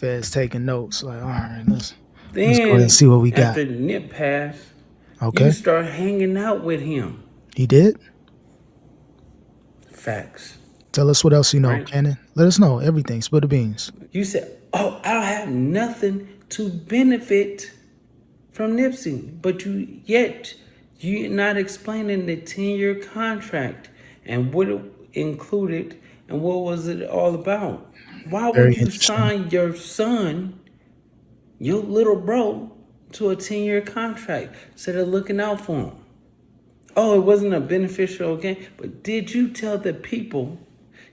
Feds taking notes. Like, all right, let's go ahead and Then see what we got. after Nip passed, Okay. you start hanging out with him. He did? Facts. Tell us what else you know, Right. Cannon. Let us know everything. Spill the beans. You said, "Oh, I don't have nothing to benefit from Nipsey," but you're not explaining the 10-year contract and what it included and what was it all about. Why Very would you interesting. sign your son, your little bro, to a 10-year contract instead of looking out for him? Oh, it wasn't a beneficial gain, but did you tell the people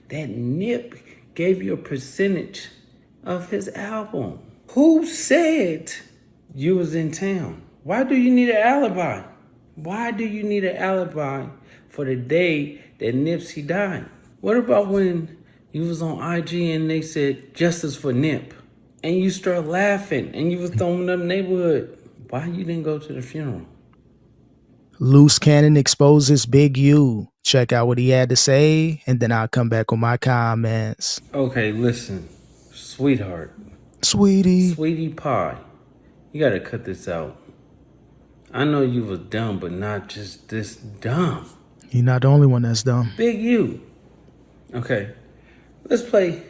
that Nip gave you a percentage of his album? Who said you was in town? Why do you need an alibi? Why do you need an alibi for the day that Nipsey died? What about when you was on IG and they said justice for Nip and you start laughing and you was throwing up neighborhood? Why you didn't go to the funeral? Luce Cannon exposes Big U. Check out what he had to say, and then I'll come back with my comments. Okay, listen, sweetheart, Sweetie pie, you gotta cut this out. I know you was dumb, but not just this dumb. You're not the only one that's dumb. Big U. Okay, let's play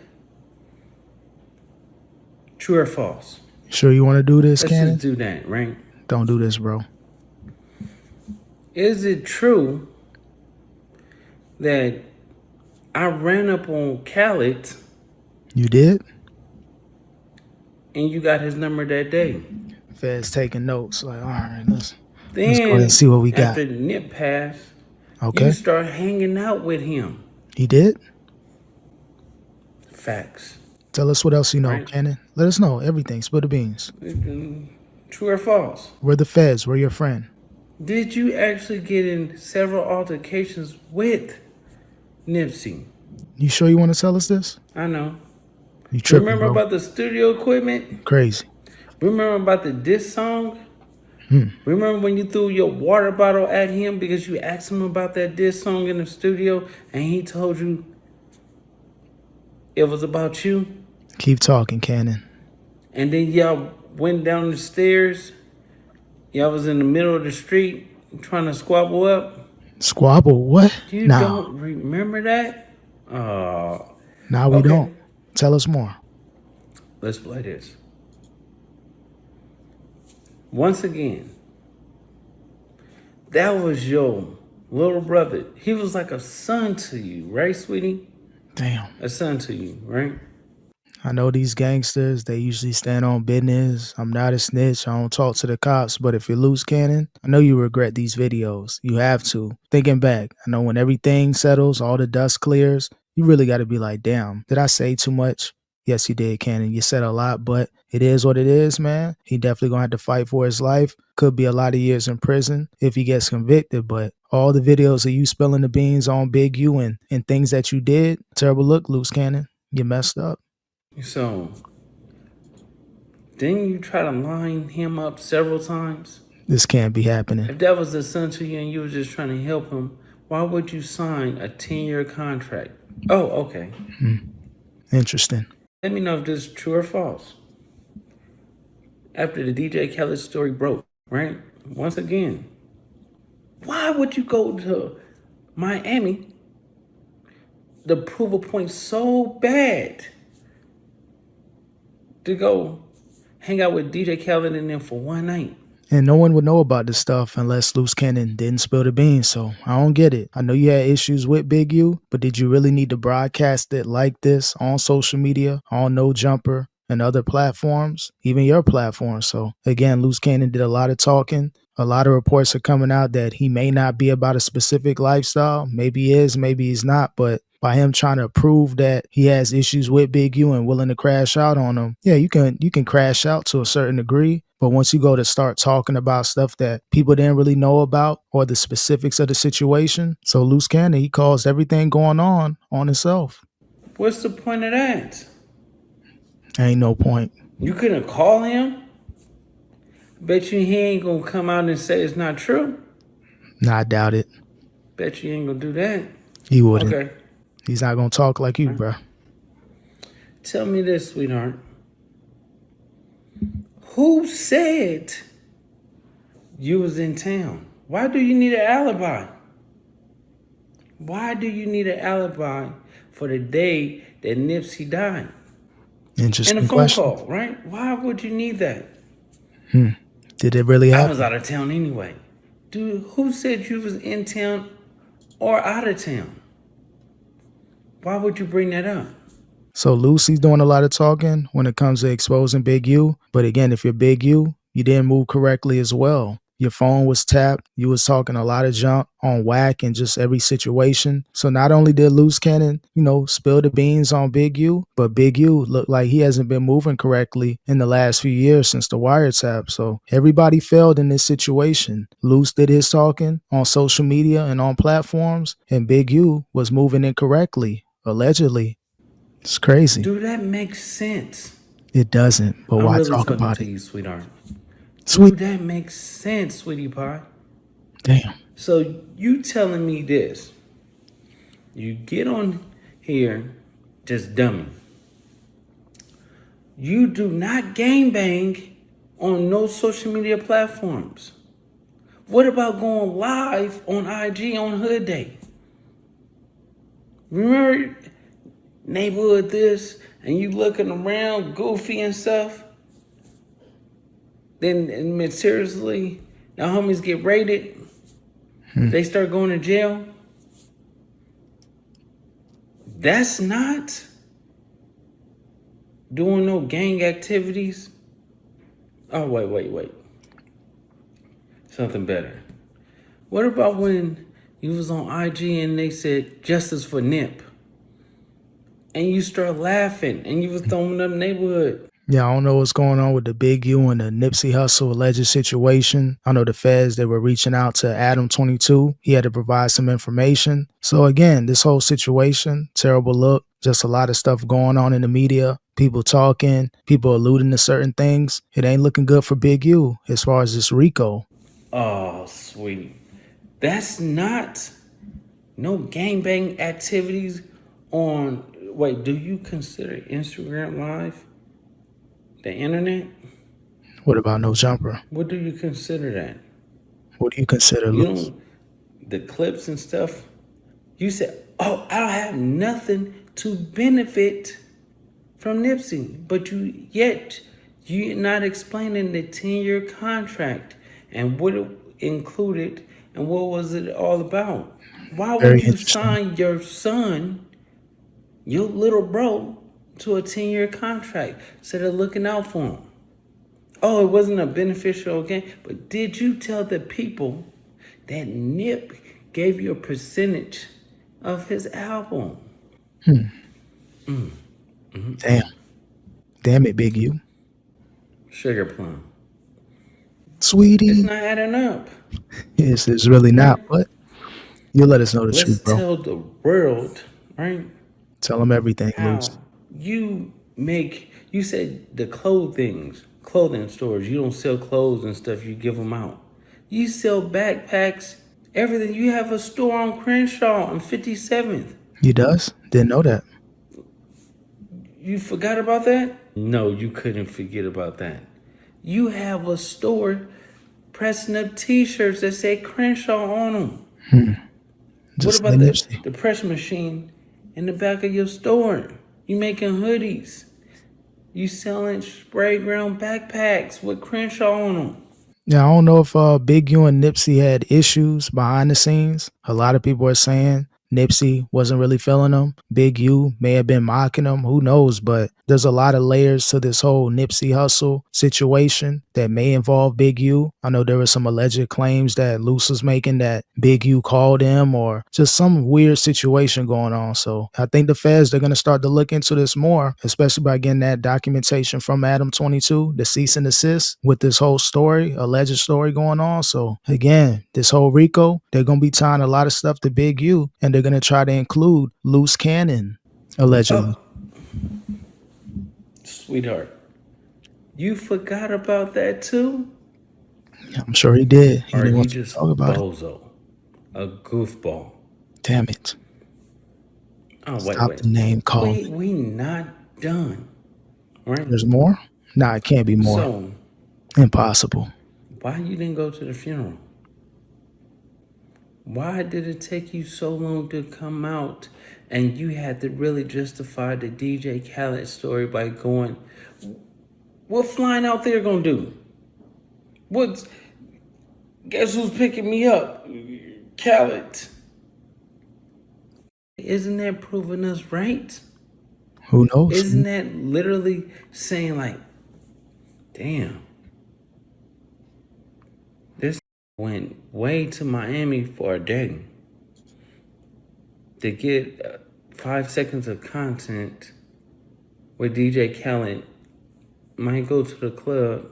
true or false. Sure you want to do this, Let's Cannon? just do that, right? Don't do this, bro. Is it true that I ran up on Khaled You did? and you got his number that day? Feds taking notes. Like, all right, let's go Then ahead and see what we got. after Nip passed, Okay. you start hanging out with him. He did? Facts. Tell us what else you know, Right. Cannon. Let us know everything. Spill the beans. True or false? We're the feds. We're your friend. Did you actually get in several altercations with Nipsey? You sure you want to tell us this? I know. You tripping, Remember bro. about the studio equipment? Crazy. Remember about the diss song? Remember when you threw your water bottle at him because you asked him about that diss song in the studio and he told you it was about you? Keep talking, Cannon. And then y'all went down the stairs. Y'all was in the middle of the street trying to squabble up. Squabble? What? You Nah. don't remember that? Nah, we Okay. don't. Tell us more. Let's play this. Once again, that was your little brother. He was like a son to you, right, sweetie? Damn. A son to you, right? I know these gangsters, they usually stand on business. I'm not a snitch. I don't talk to the cops. But if you're Luce Cannon, I know you regret these videos. You have to. Thinking back, I know when everything settles, all the dust clears, you really got to be like, damn, did I say too much? Yes, you did, Cannon. You said a lot, but it is what it is, man. He definitely going to have to fight for his life. Could be a lot of years in prison if he gets convicted, but all the videos of you spilling the beans on Big U and things that you did, terrible look, Luce Cannon. You messed up. So, didn't you try to line him up several times? This can't be happening. If that was the son to you and you were just trying to help him, why would you sign a 10-year contract? Oh, okay. Interesting. Let me know if this is true or false. After the DJ Khaled story broke, right? Once again, why would you go to Miami to prove a point so bad to go hang out with DJ Khaled and them for one night? And no one would know about this stuff unless Luce Cannon didn't spill the beans, so I don't get it. I know you had issues with Big U, but did you really need to broadcast it like this on social media, on No Jumper, and other platforms, even your platform? So again, Luce Cannon did a lot of talking. A lot of reports are coming out that he may not be about a specific lifestyle. Maybe he is, maybe he's not, but by him trying to prove that he has issues with Big U and willing to crash out on him, yeah, you can crash out to a certain degree. But once you go to start talking about stuff that people didn't really know about or the specifics of the situation, so Luce Cannon, he caused everything going on himself. What's the point of that? Ain't no point. You couldn't call him? Bet you he ain't gonna come out and say it's not true. Nah, I doubt it. Bet you ain't gonna do that. He wouldn't. Okay. He's not gonna talk like you, bro. Tell me this, sweetheart. Who said you was in town? Why do you need an alibi? Why do you need an alibi for the day that Nipsey died? And a Interesting phone question. call, right? Why would you need that? Did it really I was happen? out of town anyway. Dude, who said you was in town or out of town? Why would you bring that up? So Lucy's doing a lot of talking when it comes to exposing Big U. But again, if you're Big U, you didn't move correctly as well. Your phone was tapped. You was talking a lot of junk on Wack and just every situation. So not only did Luce Cannon, spill the beans on Big U, but Big U looked like he hasn't been moving correctly in the last few years since the wiretap. So everybody failed in this situation. Luce did his talking on social media and on platforms, and Big U was moving incorrectly, allegedly. It's crazy. Dude, that makes sense. It doesn't, but I'm why really talk talking about to it? you, sweetheart. Sweet. Dude, that makes sense, sweetie pie. Damn. So you telling me this. You get on here, just dummy. You do not gangbang on no social media platforms. What about going live on IG on Hood Day? Remember neighborhood this, and you looking around goofy and stuff? Then mysteriously, the homies get raided. They start going to jail. That's not doing no gang activities. Oh, wait. Something better. What about when you was on IG and they said justice for Nip? And you start laughing and you was throwing up neighborhood. Yeah, I don't know what's going on with the Big U and the Nipsey Hussle alleged situation. I know the feds, they were reaching out to Adam 22. He had to provide some information. So again, this whole situation, terrible look, just a lot of stuff going on in the media, people talking, people alluding to certain things. It ain't looking good for Big U as far as this Rico. Oh, sweet. That's not no gangbang activities on. Wait, do you consider Instagram Live the internet? What about No Jumper? What do you consider that? What do you consider You loose? don't, the clips and stuff. You said, oh, I don't have nothing to benefit from Nipsey, but you're not explaining the 10-year contract and what it included and what was it all about. Why Very would you interesting. sign your son, your little bro, to a 10-year contract instead of looking out for him? Oh, it wasn't a beneficial gain, but did you tell the people that Nip gave you a percentage of his album? Damn. Damn it, Big U. Sugar plum. It's Sweetie. not adding up, It's really right? not, but you let us know the Let's truth, bro. tell the world, right, Tell them everything, Luce. how you said the clothing stores, you don't sell clothes and stuff, you give them out. You sell backpacks, everything. You have a store on Crenshaw on 57th. He does? Didn't know that. You forgot about that? No, you couldn't forget about that. You have a store pressing up t-shirts that say Crenshaw on them. What Just about like Nipsey. the press machine in the back of your store? You making hoodies. You selling spray ground backpacks with Crenshaw on them. Yeah, I don't know if Big U and Nipsey had issues behind the scenes. A lot of people are saying Nipsey wasn't really feeling him. Big U may have been mocking him. Who knows? But there's a lot of layers to this whole Nipsey Hussle situation that may involve Big U. I know there were some alleged claims that Luce was making that Big U called him or just some weird situation going on. So I think the feds, they're going to start to look into this more, especially by getting that documentation from Adam 22, the cease and desist with this whole story, alleged story going on. So again, this whole Rico, they're going to be tying a lot of stuff to Big U, and they're going to try to include Luce Cannon, allegedly. Oh, sweetheart, you forgot about that too? I'm sure he did. He Or are didn't you want you to just talk about it. bozo? A goofball? Damn it. Oh, Stop wait. the name calling. We not done, right? There's more? Nah, it can't be more. So Impossible. Why you didn't go to the funeral? Why did it take you so long to come out and you had to really justify the DJ Khaled story by going, what flying out there gonna do? What's, guess who's picking me up? Khaled. Isn't that proving us right? Who knows? Isn't that literally saying like, damn, this went way to Miami for a day to get 5 seconds of content where DJ Khaled might go to the club.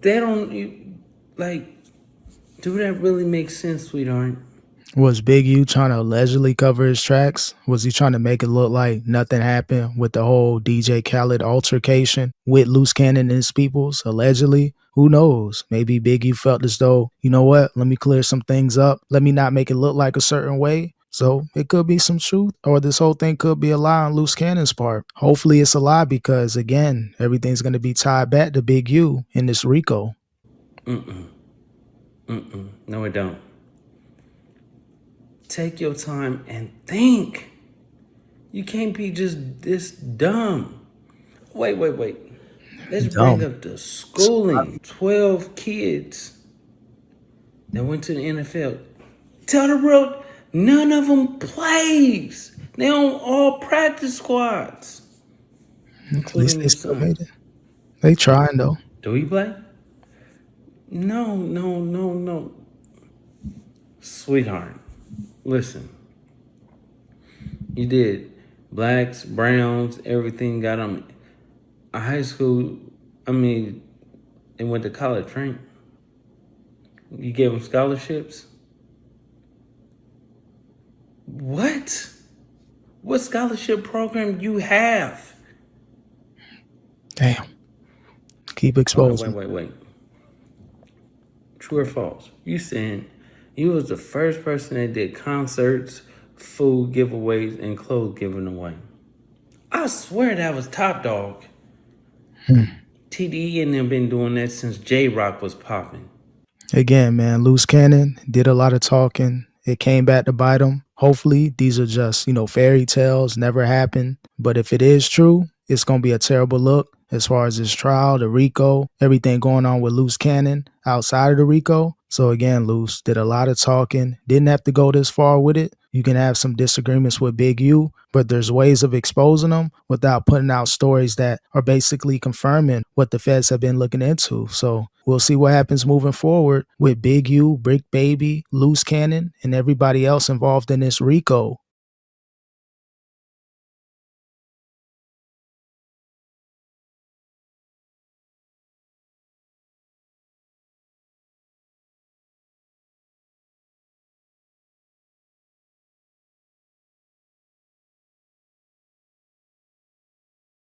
They don't, like, do that really make sense, sweetheart? Was Big U trying to allegedly cover his tracks? Was he trying to make it look like nothing happened with the whole DJ Khaled altercation with Luce Cannon and his peoples, allegedly? Who knows? Maybe Big U felt as though, you know what, let me clear some things up. Let me not make it look like a certain way. So it could be some truth, or this whole thing could be a lie on Luce Cannon's part. Hopefully it's a lie because, again, everything's going to be tied back to Big U in this Rico. No, it don't. Take your time and think. You can't be just this dumb. Wait. Let's Dumb. bring up the schooling. 12 kids that went to the NFL. Tell the world, none of them plays. They on all practice squads. At least Including they your still son. made it. They trying though. Do he play? No. Sweetheart, listen. You did. Blacks, browns, everything got them. A high school, they went to college, right? You gave them scholarships? What? What scholarship program you have? Damn. Keep exposing. Wait. True or false? You saying you was the first person that did concerts, food giveaways, and clothes giving away. I swear that was Top Dog. TDE and them been doing that since J-Rock was popping. Again, man, Luce Cannon did a lot of talking. It came back to bite him. Hopefully, these are just, fairy tales, never happened. But if it is true, it's going to be a terrible look as far as this trial, the Rico, everything going on with Luce Cannon outside of the Rico. So again, Luce did a lot of talking, didn't have to go this far with it. You can have some disagreements with Big U, but there's ways of exposing them without putting out stories that are basically confirming what the feds have been looking into. So we'll see what happens moving forward with Big U, Bricc Baby, Luce Cannon, and everybody else involved in this Rico.